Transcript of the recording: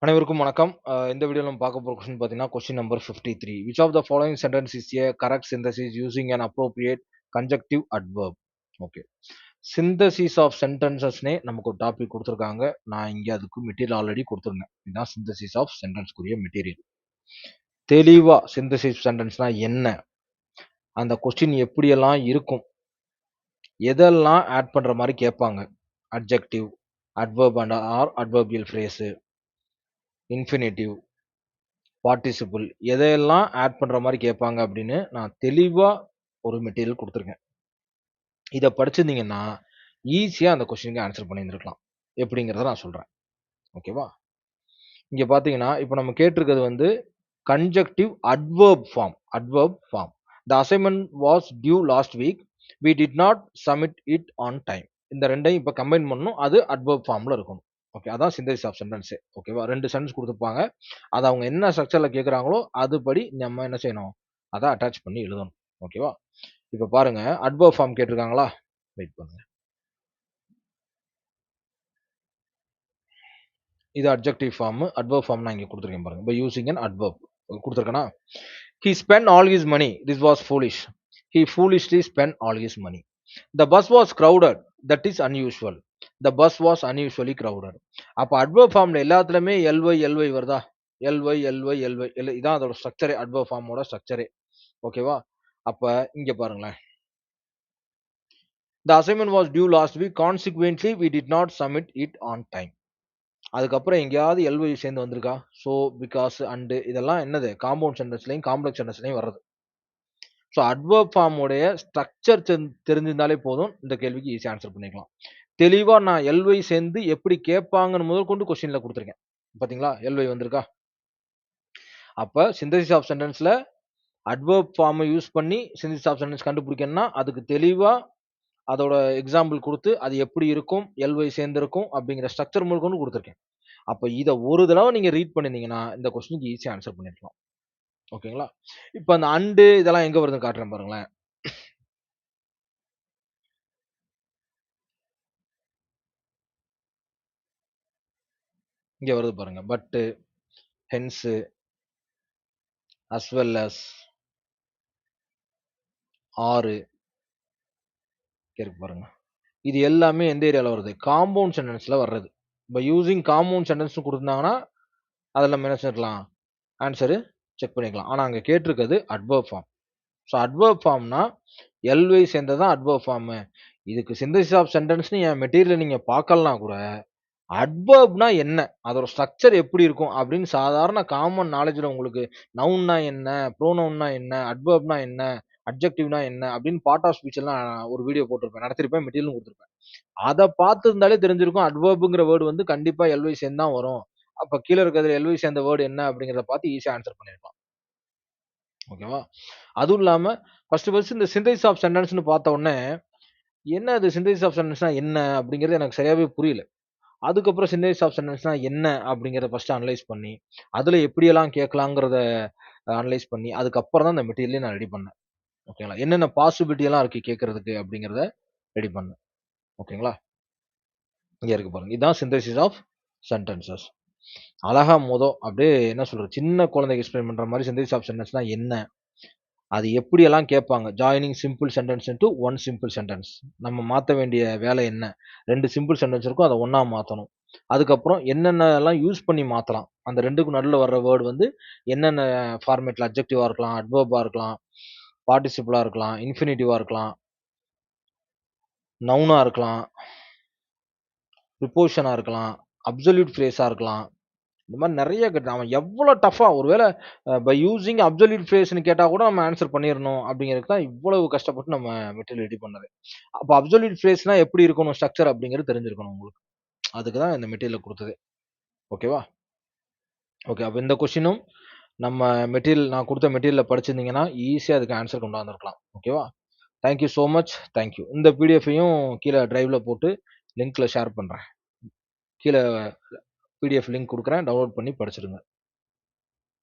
அனைவருக்கும் வணக்கம். இந்த வீடியோல நம்ம பார்க்க போற கொஸ்டின் பார்த்தீங்கன்னா, question number 53. Which of the following sentence is a correct synthesis using an appropriate conjunctive adverb? Okay. Synthesis of சென்டென்சஸ்னே நமக்கு ஒரு டாபிக் குடுத்துருக்காங்க. நான் இங்க அதுக்கு மெட்டீரியல் ஆல்ரெடி குடுத்துருந்தேன். இதான் சிந்தசிஸ் ஆஃப் சென்டென்ஸ்க்குரிய மெட்டீரியல். தெளிவா சிந்தசிஸ் சென்டென்ஸ்னா என்ன? அந்த கொஸ்டின் எப்படியெல்லாம் இருக்கும்? எதெல்லாம் ஆட் பண்ற மாரி கேட்பாங்க? Adjective, adverb and or adverbial phrase, infinitive, participle எதையெல்லாம் ஆட் பண்ற மாரி கேட்பாங்க அப்படின்னு நான் தெளிவா ஒரு மெட்டீரியல் குடுத்துருக்கேன். இத படிச்சிருந்தீங்கன்னா, ஈஸியா அந்த கொஸ்டினுக்கு ஆன்சர் பண்ணியிருந்திருக்கலாம். எப்படிங்கிறத நான் சொல்றேன். ஓகேவா? இங்க பார்த்தீங்கன்னா, இப்ப நம்ம கேட்டிருக்கிறது வந்து conjunctive adverb form. Adverb form. The assignment was due last week. We did not submit it on time. இந்த 2யும் இப்ப கம்பைன் பண்ணணும். அது அட்வெர்ப் ஃபார்ம்ல இருக்கணும். ஓகே. அதான் சிந்தசிஸ் ஆஃப் சென்டென்ஸே. ஓகேவா? 2 சென்டென்ஸ் குடுத்துருப்பாங்க. அத அவங்க என்ன ஸ்ட்ரக்சர்ல கேட்கறாங்களோ, அதுபடி நம்ம என்ன செய்யணும்? அத அட்டாச் பண்ணி எழுதணும். ஓகேவா? இப்ப பாருங்க, அட்வெர்ப் ஃபார்ம் கேட்டிருக்காங்களா? வெயிட் பண்ணுங்க. இது அட்ஜெக்டிவ் ஃபார்ம். அட்வெர்ப் ஃபார்ம் நான் இங்க குடுத்துருக்கேன் பாருங்க. பை யூசிங் அன் அட்வெர்ப் குடுத்துருக்கேனா? He spent all his money. This was foolish. He foolishly spent all his money. The bus was crowded. That is unusual. The bus was unusually crowded. அப்ப adverb ஃபார்ம்ல எல்லாத்துலயுமே ly வருதா? ly இதான் அதோட ஸ்ட்ரக்சரே. Adverb ஃபார்மோட ஸ்ட்ரக்சரே. ஓகேவா? அப்ப இங்க பாருங்களேன். The assignment was due last week. Consequently, we did not submit it on time. அதுக்கப்புறம் எங்கேயாவது ly சேர்ந்து வந்திருக்கா? So, because, and இதெல்லாம் என்னது? காம்பவுண்ட் சென்டென்ஸ்லயும் காம்ப்ளெக்ஸ் சென்டென்ஸ்லயும் வர்றது. ஸோ அட்வெர்ப் ஃபார்ம் உடைய ஸ்ட்ரக்சர் தெரிஞ்சிருந்தாலே போதும். இந்த கேள்விக்கு ஈஸியா ஆன்சர் பண்ணிக்கலாம். தெளிவா நான் ly சேர்ந்து எப்படி கேட்பாங்கன்னு முதற்கொண்டு கொஸ்டின்ல குடுத்துருக்கேன். பாத்தீங்களா? ly வந்திருக்கா? அப்ப சிந்தசிஸ் ஆஃப் சென்டென்ஸ்ல அட்வெர்ப் ஃபார்மை யூஸ் பண்ணி சிந்தசிஸ் ஆஃப் சென்டென்ஸ் கண்டுபிடிக்கணும்னா, அதுக்கு தெளிவா அதோட எக்ஸாம்பிள் குடுத்து, அது எப்படி இருக்கும்? ly சேர்ந்திருக்கும் அப்படிங்கிற ஸ்ட்ரக்சர் முதற்கொண்டு குடுத்துருக்கேன். அப்ப இத ஒரு தடவ நீங்க ரீட் பண்ணியிருந்தீங்கன்னா, இந்த கொஸ்டினுக்கு ஈஸியா ஆன்சர் பண்ணிருக்கலாம். ஓகேங்களா? இப்ப அந்த அண்டு இதெல்லாம் எங்க வருதுன்னு காட்டுறேன் பாருங்களேன். இங்க வருது பாருங்க. But, hence, as well as, ஆறு இருக்கு பாருங்க. இது எல்லாமே எந்த ஏரியால வருது? காம்பவுண்ட் சென்டென்ஸ்ல வர்றது. பை யூசிங் காம்பவுண்ட் சென்டென்ஸ்னு குடுத்திருந்தாங்கன்னா, அதுல நம்ம என்ன செஞ்சிருக்கலாம்? ஆன்சரு செக் பண்ணிக்கலாம். ஆனா அங்க கேட்டிருக்கிறது அட்வெர்ப் ஃபார்ம். ஸோ அட்வெர்ப் ஃபார்ம்னா ly சேர்ந்தது தான் அட்வெர்ப் ஃபார்மு. இதுக்கு சிந்தசிஸ் ஆஃப் சென்டென்ஸ்ன்னு என் மெட்டீரியல நீங்க பார்க்கலனா கூட, அட்வெர்ப்னா என்ன? அதோட ஸ்ட்ரக்சர் எப்படி இருக்கும்? அப்படின்னு சாதாரண காமன் நாலேட்ஜ்ல உங்களுக்கு நவுன்னா என்ன? ப்ரோனவுன்னா என்ன? அட்வெர்ப்னா என்ன? அட்ஜெக்டிவ்னா என்ன? அப்படின்னு பார்ட் ஆஃப் ஸ்பீச் எல்லாம் ஒரு வீடியோ போட்டிருப்பேன். நடத்திருப்பேன். மெட்டீரியலும் குடுத்திருப்பேன். அத பார்த்திருந்தாலே தெரிஞ்சிருக்கும். அட்வெர்ப்ங்கிற வேர்ட் வந்து கண்டிப்பா ly சேர்ந்து தான் வரும். அப்ப கீழ இருக்கிறதுல ly சேர்ந்த வேர்ட் என்ன? அப்படிங்கிறத பார்த்து ஈஸியா ஆன்சர் பண்ணிருக்கலாம். ஓகேவா? அதுவும் இல்லாம ஃபர்ஸ்ட் இந்த சிந்தசிஸ் ஆஃப் சென்டென்ஸ்ன்னு பார்த்த உடனே, என்ன இது சிந்தசிஸ் ஆஃப் சென்டென்ஸ்னா என்ன? அப்படிங்கிறது எனக்கு சரியாவே புரியல. அதுக்கப்புறம் சிந்தசிஸ் ஆஃப் சென்டென்ஸ்னா என்ன? அப்படிங்கிறத ஃபர்ஸ்ட் அனலைஸ் பண்ணி, அதுல எப்படியெல்லாம் கேட்கலாங்கிறத அனலைஸ் பண்ணி, அதுக்கப்புறம் தான் இந்த மெட்டீரியலே நான் ரெடி பண்ணேன். ஓகேங்களா? என்னென்ன பாசிபிலிட்டி எல்லாம் இருக்கு கேட்கறதுக்கு அப்படிங்கிறத ரெடி பண்ணேன். ஓகேங்களா? இங்க இருக்கு பாருங்க. இதான் சிந்தசிஸ் ஆஃப் சென்டென்சஸ். அழகா அப்படியே என்ன சொல்றது? சின்ன குழந்தைக்கு எக்ஸ்பிளைன் பண்ற மாரி சிந்தசிஸ் ஆஃப் சென்டென்ஸ்னா என்ன? அது எப்படியெல்லாம் கேட்பாங்க? Joining simple sentence into one simple sentence. நம்ம மாத்த வேண்டிய வேலை என்ன? 2 சிம்பிள் சென்டென்ஸ் இருக்கும். அத ஒண்ணா மாத்தணும். அதுக்கப்புறம் என்னென்னலாம் யூஸ் பண்ணி மாத்தலாம்? அந்த 2க்கும் நடுவுல வர்ற வேர்ட் வந்து என்னென்ன ஃபார்மேட்ல அட்ஜெக்டிவா இருக்கலாம், அட்வெர்பா இருக்கலாம், பார்ட்டிசிபிளா இருக்கலாம், இன்ஃபினிட்டிவா இருக்கலாம், நவுனா இருக்கலாம், ப்ரிபோசிஷனா இருக்கலாம், அப்சொல்யூட் ஃப்ரேஸா இருக்கலாம். இந்த மாரி நெறைய அவன் எவ்வளோ டஃப்பா ஒருவேள பை யூசிங் அப்சொல்யூட் ஃப்ரேஸ்ன்னு கேட்டா கூட நம்ம ஆன்சர் பண்ணிறணும் அப்படிங்கிறதுக்கு தான் இவ்வளவு கஷ்டப்பட்டு நம்ம மெட்டீரியல் ரெடி பண்ணது. அப்ப அப்சொல்யூட் ஃப்ரேஸ்னா எப்படி இருக்கணும் ஸ்ட்ரக்சர் அப்படிங்கிறது தெரிஞ்சிருக்கணும் உங்களுக்கு. அதுக்கு தான் இந்த மெட்டீரியல குடுத்தது. ஓகேவா? ஓகே. அப்ப இந்த கொஸ்டினும் நம்ம நான் குடுத்த மெட்டீரியல படிச்சிருந்தீங்கன்னா, ஈஸியா அதுக்கு ஆன்சர் கொண்டு வந்திருக்கலாம். ஓகேவா? Thank you so much. Thank you. இந்த பிடிஎஃப்பையும் கீழ டிரைவ்ல போட்டு லிங்க்ல ஷேர் பண்றேன். கீழ பிடிஎஃப் லிங்க் குடுக்குறேன். டவுன்லோட் பண்ணி படிச்சிடுங்க.